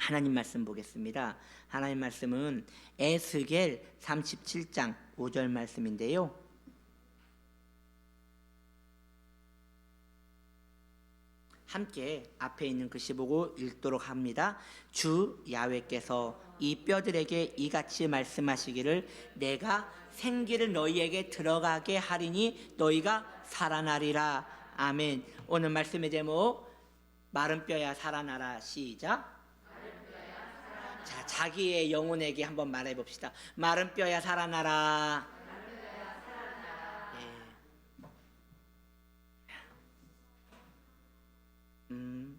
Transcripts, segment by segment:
하나님 말씀 보겠습니다. 하나님 말씀은 에스겔 37장 5절 말씀인데요. 함께 앞에 있는 글씨 보고 읽도록 합니다. 주 야훼께서 이 뼈들에게 이같이 말씀하시기를 내가 생기를 너희에게 들어가게 하리니 너희가 살아나리라. 아멘. 오늘 말씀의 제목 마른 뼈야 살아나라. 시작. 자, 자기의 영혼에게 한번 말해 봅시다. 마른 뼈야 살아나라.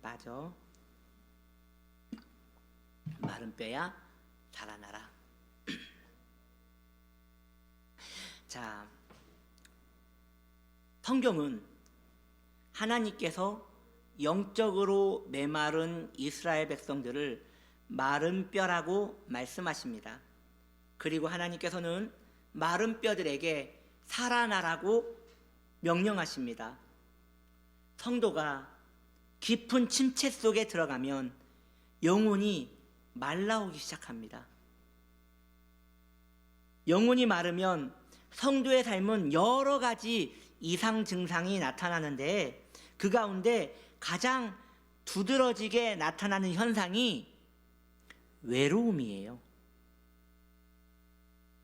맞아. 마른 뼈야 살아나라. 자, 성경은 하나님께서 영적으로 메마른 이스라엘 백성들을 마른 뼈라고 말씀하십니다. 그리고 하나님께서는 마른 뼈들에게 살아나라고 명령하십니다. 성도가 깊은 침체 속에 들어가면 영혼이 말라오기 시작합니다. 영혼이 마르면 성도의 삶은 여러 가지 이상 증상이 나타나는데 그 가운데 가장 두드러지게 나타나는 현상이 외로움이에요.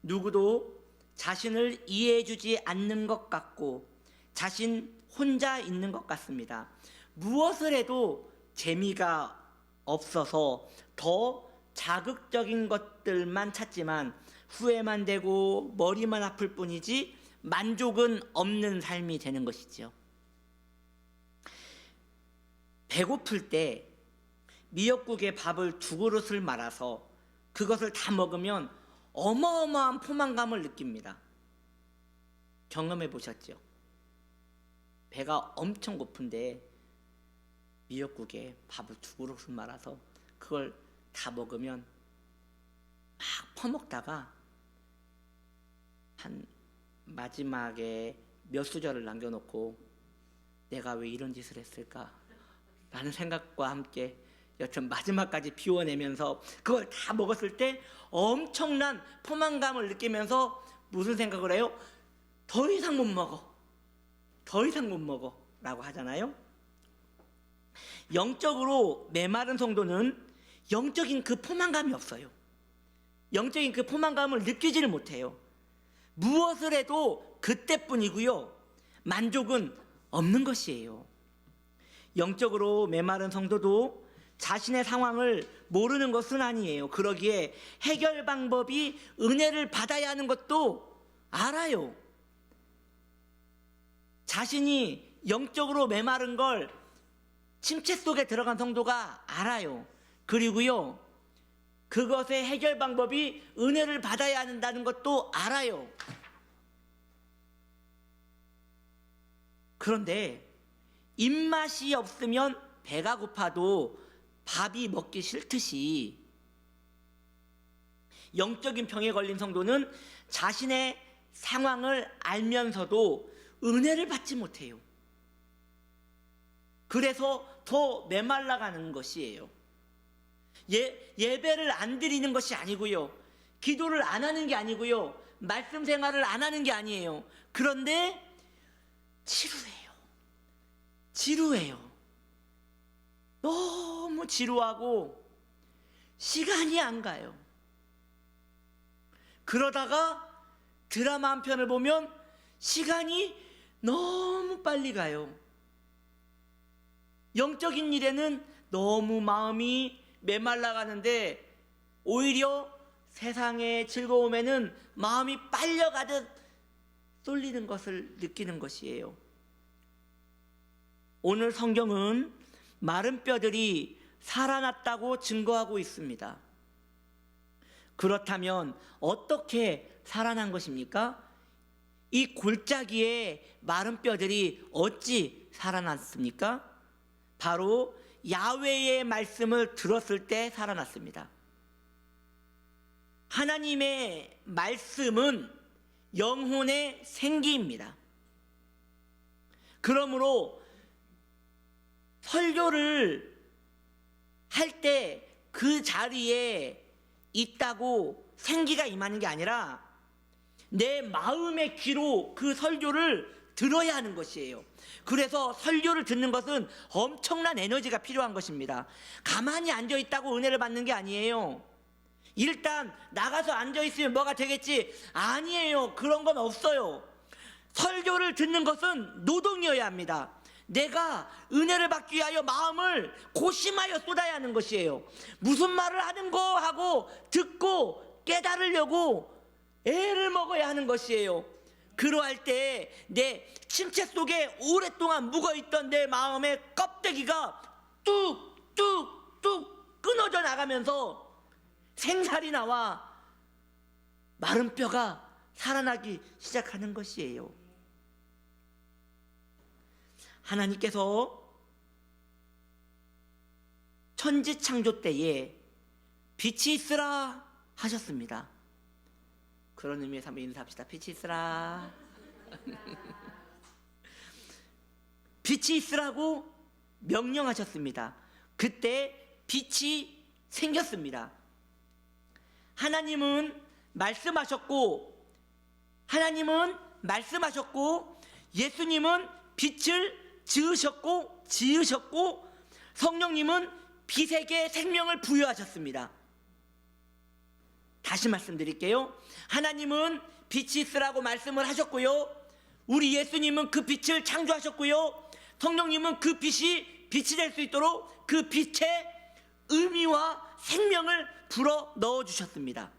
누구도 자신을 이해해주지 않는 것 같고 자신 혼자 있는 것 같습니다. 무엇을 해도 재미가 없어서 더 자극적인 것들만 찾지만 후회만 되고 머리만 아플 뿐이지 만족은 없는 삶이 되는 것이죠. 배고플 때 미역국에 밥을 2그릇을 말아서 그것을 다 먹으면 어마어마한 포만감을 느낍니다. 경험해 보셨죠? 배가 엄청 고픈데 미역국에 밥을 2그릇을 말아서 그걸 다 먹으면 막 퍼먹다가 한 마지막에 몇 수저를 남겨놓고 내가 왜 이런 짓을 했을까 라는 생각과 함께 여튼 마지막까지 비워내면서 그걸 다 먹었을 때 엄청난 포만감을 느끼면서 무슨 생각을 해요? 더 이상 못 먹어, 더 이상 못 먹어 라고 하잖아요. 영적으로 메마른 성도는 영적인 그 포만감이 없어요. 영적인 그 포만감을 느끼지를 못해요. 무엇을 해도 그때뿐이고요, 만족은 없는 것이에요. 영적으로 메마른 성도도 자신의 상황을 모르는 것은 아니에요. 그러기에 해결 방법이 은혜를 받아야 하는 것도 알아요. 자신이 영적으로 메마른 걸 침체 속에 들어간 성도가 알아요. 그리고요, 그것의 해결 방법이 은혜를 받아야 한다는 것도 알아요. 그런데 입맛이 없으면 배가 고파도 밥이 먹기 싫듯이 영적인 병에 걸린 성도는 자신의 상황을 알면서도 은혜를 받지 못해요. 그래서 더 메말라가는 것이에요. 예배를 안 드리는 것이 아니고요, 기도를 안 하는 게 아니고요, 말씀 생활을 안 하는 게 아니에요. 그런데 지루해요. 너무 지루하고 시간이 안 가요. 그러다가 드라마 한 편을 보면 시간이 너무 빨리 가요. 영적인 일에는 너무 마음이 메말라가는데 오히려 세상의 즐거움에는 마음이 빨려가듯 쏠리는 것을 느끼는 것이에요. 오늘 성경은 마른 뼈들이 살아났다고 증거하고 있습니다. 그렇다면 어떻게 살아난 것입니까? 이 골짜기에 마른 뼈들이 어찌 살아났습니까? 바로 야훼의 말씀을 들었을 때 살아났습니다. 하나님의 말씀은 영혼의 생기입니다. 그러므로 설교를 할 때 그 자리에 있다고 생기가 임하는 게 아니라 내 마음의 귀로 그 설교를 들어야 하는 것이에요. 그래서 설교를 듣는 것은 엄청난 에너지가 필요한 것입니다. 가만히 앉아 있다고 은혜를 받는 게 아니에요. 일단 나가서 앉아 있으면 뭐가 되겠지? 아니에요. 그런 건 없어요. 설교를 듣는 것은 노동이어야 합니다. 내가 은혜를 받기 위하여 마음을 고심하여 쏟아야 하는 것이에요. 무슨 말을 하는 거 하고 듣고 깨달으려고 애를 먹어야 하는 것이에요. 그러할 때 내 침체 속에 오랫동안 묵어있던 내 마음의 껍데기가 뚝뚝뚝 끊어져 나가면서 생살이 나와 마른 뼈가 살아나기 시작하는 것이에요. 하나님께서 천지 창조 때에 빛이 있으라 하셨습니다. 그런 의미에서 한번 인사합시다. 빛이 있으라. 빛이 있으라고 명령하셨습니다. 그때 빛이 생겼습니다. 하나님은 말씀하셨고 예수님은 빛을 지으셨고 성령님은 빛에게 생명을 부여하셨습니다. 다시 말씀드릴게요. 하나님은 빛이 있으라고 말씀을 하셨고요, 우리 예수님은 그 빛을 창조하셨고요, 성령님은 그 빛이 될 수 있도록 그 빛에 의미와 생명을 불어 넣어 주셨습니다.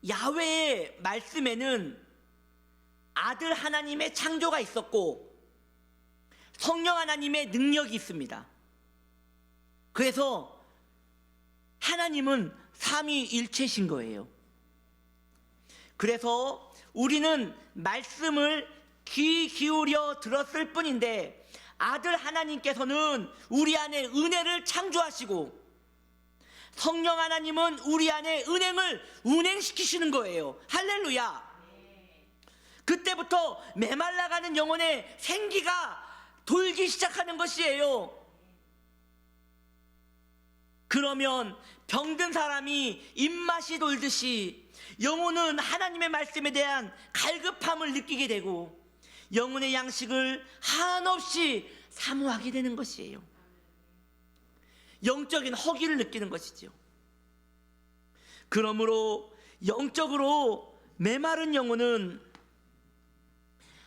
야훼의 말씀에는 아들 하나님의 창조가 있었고 성령 하나님의 능력이 있습니다. 그래서 하나님은 삼위일체신 거예요. 그래서 우리는 말씀을 귀 기울여 들었을 뿐인데 아들 하나님께서는 우리 안에 은혜를 창조하시고 성령 하나님은 우리 안에 은행을 운행시키시는 거예요. 할렐루야. 그때부터 메말라가는 영혼의 생기가 돌기 시작하는 것이에요. 그러면 병든 사람이 입맛이 돌듯이 영혼은 하나님의 말씀에 대한 갈급함을 느끼게 되고 영혼의 양식을 한없이 사모하게 되는 것이에요. 영적인 허기를 느끼는 것이죠. 그러므로 영적으로 메마른 영혼은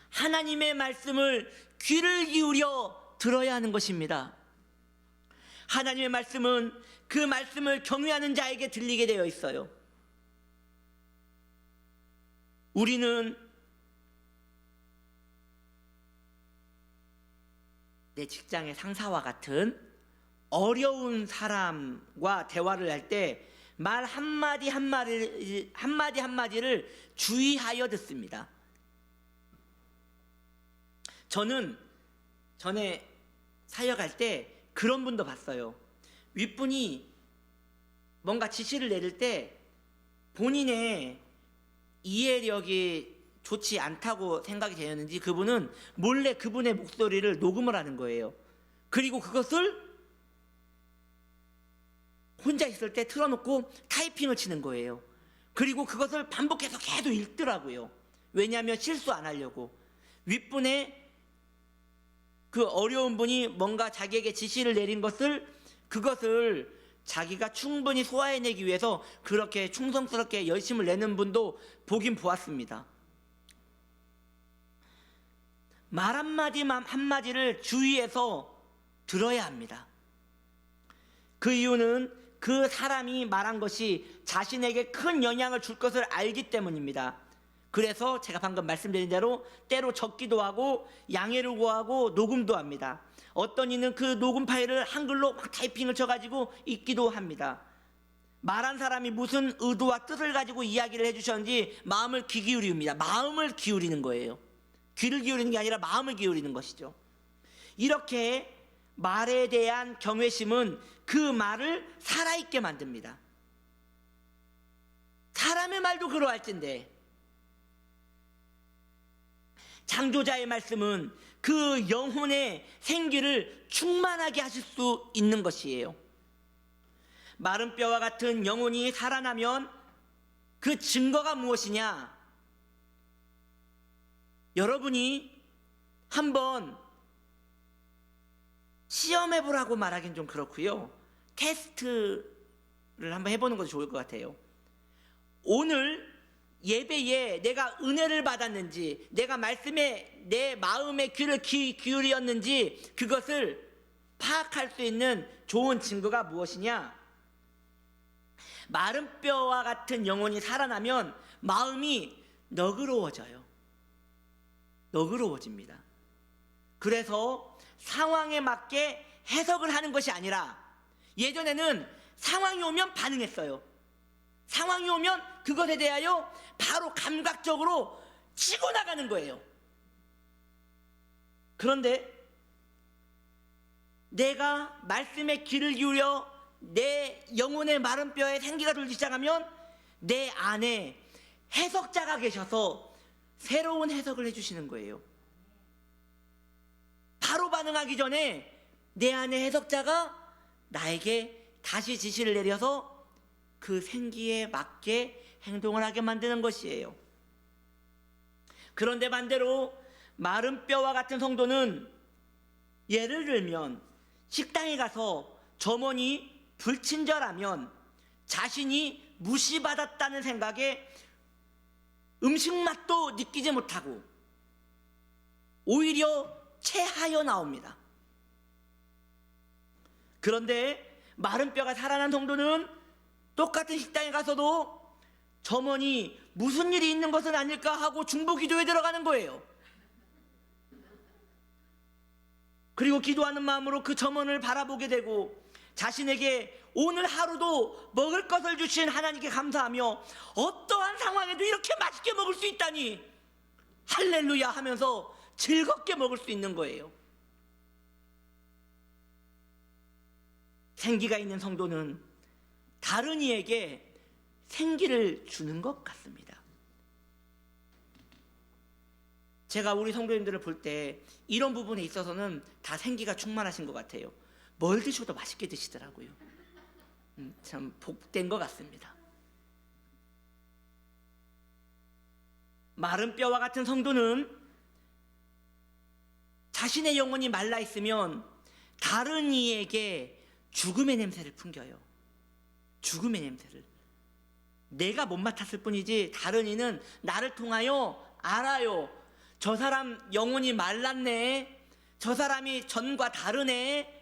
하나님의 말씀을 귀를 기울여 들어야 하는 것입니다. 하나님의 말씀은 그 말씀을 경외하는 자에게 들리게 되어 있어요. 우리는 내 직장의 상사와 같은 어려운 사람과 대화를 할 때 말 한마디를 주의하여 듣습니다. 저는 전에 사역할 때 그런 분도 봤어요. 윗분이 뭔가 지시를 내릴 때 본인의 이해력이 좋지 않다고 생각이 되었는지 그분은 몰래 그분의 목소리를 녹음을 하는 거예요. 그리고 그것을 혼자 있을 때 틀어놓고 타이핑을 치는 거예요. 그리고 그것을 반복해서 계속 읽더라고요. 왜냐하면 실수 안 하려고. 윗분의 그 어려운 분이 뭔가 자기에게 지시를 내린 그것을 자기가 충분히 소화해내기 위해서 그렇게 충성스럽게 열심을 내는 분도 보긴 보았습니다. 말 한마디를 주의해서 들어야 합니다. 그 이유는 그 사람이 말한 것이 자신에게 큰 영향을 줄 것을 알기 때문입니다. 그래서 제가 방금 말씀드린 대로 때로 적기도 하고 양해를 구하고 녹음도 합니다. 어떤 이는 그 녹음 파일을 한글로 막 타이핑을 쳐가지고 읽기도 합니다. 말한 사람이 무슨 의도와 뜻을 가지고 이야기를 해주셨는지 마음을 귀 기울입니다. 마음을 기울이는 거예요. 귀를 기울이는 게 아니라 마음을 기울이는 것이죠. 이렇게 말에 대한 경외심은 그 말을 살아있게 만듭니다. 사람의 말도 그러할진데 창조자의 말씀은 그 영혼의 생기를 충만하게 하실 수 있는 것이에요. 마른 뼈와 같은 영혼이 살아나면 그 증거가 무엇이냐? 여러분이 한번 시험해보라고 말하긴 좀 그렇고요. 테스트를 한번 해보는 것도 좋을 것 같아요. 오늘 예배에 내가 은혜를 받았는지, 내가 말씀에 내 마음의 귀를 기울였는지 그것을 파악할 수 있는 좋은 증거가 무엇이냐? 마른 뼈와 같은 영혼이 살아나면 마음이 너그러워져요. 너그러워집니다. 그래서 상황에 맞게 해석을 하는 것이 아니라, 예전에는 상황이 오면 반응했어요. 상황이 오면 그것에 대하여 바로 감각적으로 치고 나가는 거예요. 그런데 내가 말씀에 귀를 기울여 내 영혼의 마른 뼈에 생기가 돌기 시작하면 내 안에 해석자가 계셔서 새로운 해석을 해주시는 거예요. 바로 반응하기 전에 내 안에 해석자가 나에게 다시 지시를 내려서 그 생기에 맞게 행동을 하게 만드는 것이에요. 그런데 반대로 마른 뼈와 같은 성도는, 예를 들면 식당에 가서 점원이 불친절하면 자신이 무시받았다는 생각에 음식 맛도 느끼지 못하고 오히려 체하여 나옵니다. 그런데 마른 뼈가 살아난 성도는 똑같은 식당에 가서도 점원이 무슨 일이 있는 것은 아닐까 하고 중보기도에 들어가는 거예요. 그리고 기도하는 마음으로 그 점원을 바라보게 되고, 자신에게 오늘 하루도 먹을 것을 주신 하나님께 감사하며 어떠한 상황에도 이렇게 맛있게 먹을 수 있다니 할렐루야 하면서 즐겁게 먹을 수 있는 거예요. 생기가 있는 성도는 다른 이에게 생기를 주는 것 같습니다. 제가 우리 성도님들을 볼 때 이런 부분에 있어서는 다 생기가 충만하신 것 같아요. 뭘 드셔도 맛있게 드시더라고요. 참 복된 것 같습니다. 마른 뼈와 같은 성도는 자신의 영혼이 말라 있으면 다른 이에게 죽음의 냄새를 풍겨요. 죽음의 냄새를. 내가 못 맡았을 뿐이지 다른 이는 나를 통하여 알아요. 저 사람 영혼이 말랐네, 저 사람이 전과 다르네,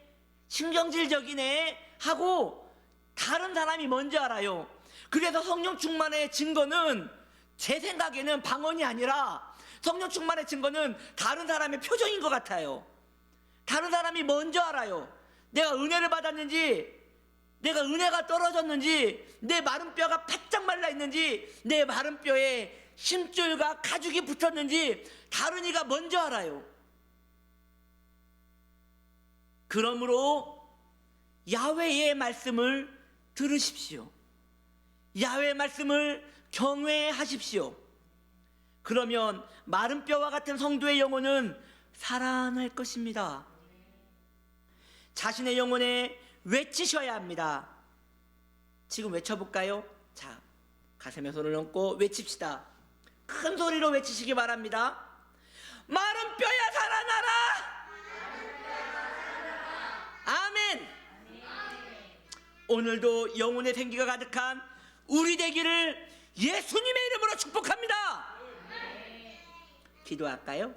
신경질적이네 하고 다른 사람이 먼저 알아요. 그래서 성령 충만의 증거는 제 생각에는 방언이 아니라, 성령 충만의 증거는 다른 사람의 표정인 것 같아요. 다른 사람이 먼저 알아요. 내가 은혜를 받았는지, 내가 은혜가 떨어졌는지, 내 마른 뼈가 바짝 말라 있는지, 내 마른 뼈에 심줄과 가죽이 붙었는지 다른 이가 먼저 알아요. 그러므로 야훼의 말씀을 들으십시오. 야훼의 말씀을 경외하십시오. 그러면 마른 뼈와 같은 성도의 영혼은 살아날 것입니다. 자신의 영혼에 외치셔야 합니다. 지금 외쳐볼까요? 자, 가슴에 손을 얹고 외칩시다. 큰 소리로 외치시기 바랍니다. 마른 뼈야 살아나라! 아멘! 오늘도 영혼의 생기가 가득한 우리 되기를 예수님의 이름으로 축복합니다. 기도할까요?